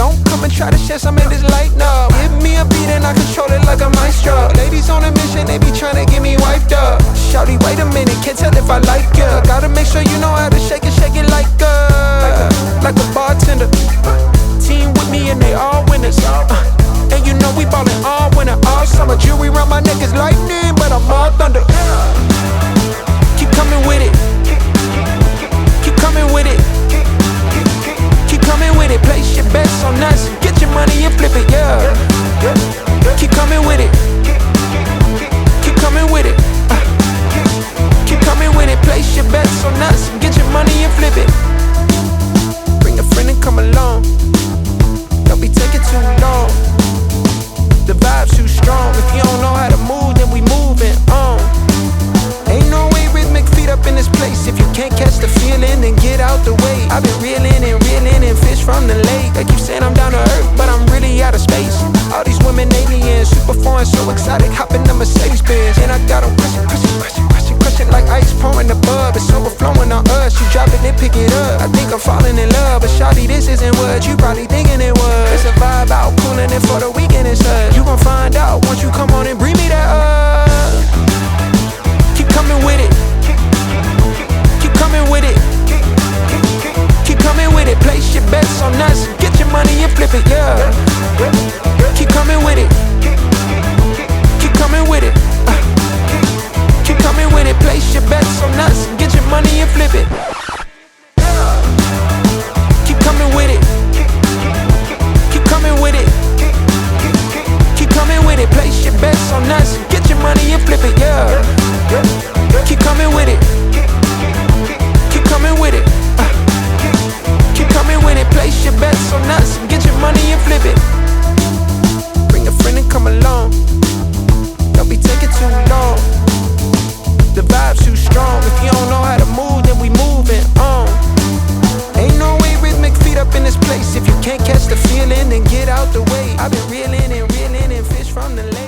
Don't come and try to share some of this light, no. Give me a beat and I control it like a maestro. Ladies on a mission, they be trying to get me wiped up. Shawty, wait a minute, can't tell if I like ya. Gotta make sure you know how to shake it like a bartender. Team with me and they all winners. And you know we ballin' all winter, all summer. Jewelry around my neck is lightning, but I'm all thunder. Keep coming with it. Keep coming with it. Keep coming with it. Place your bets on us. Get your money and flip it, yeah. Keep coming with it. Keep coming with it. Keep coming with it. Place your bets on us. Get your money and flip it. Bring a friend and come along. Don't be taking too long. The vibe's too strong. If you don't know how to move, then we moving on. Ain't no way rhythmic feet up in this place. If you can't catch the feeling, then get out the way. I've been reeling and fish from the lake. They keep saying I'm down to earth, but I'm really out of space. All these women aliens, super foreign, so exotic. Hop in the Mercedes Benz, and I got them crushing like ice pouring the bub. It's overflowing on us. You drop it, then pick it up. I think I'm falling in love, but shawty, this isn't what you probably thinking it was. It's a vibe out, cooling it for the weekend and such. You gon' find out once you come on and bring me that up. Keep coming with it. Keep coming with it. Keep coming with it. Place your bets on us. Get your money and flip it, yeah. Keep coming with it. Keep coming with it. Keep coming with it. Place your bets on us. Get your money and flip it. Keep coming with it. Keep coming with it. Keep coming with it. Place your bets on us. Get your money and flip it, yeah. Keep coming with it. Keep coming with it. Keep coming with it. Place your bets on us. Get your money and flip it. Bring a friend and come along. Don't be taking too long. The vibe's too strong. If you don't know how to move, then we moving on. Ain't no way rhythmic feet up in this place. If you can't catch the feeling, then get out the way. I've been reeling and fish from the lake.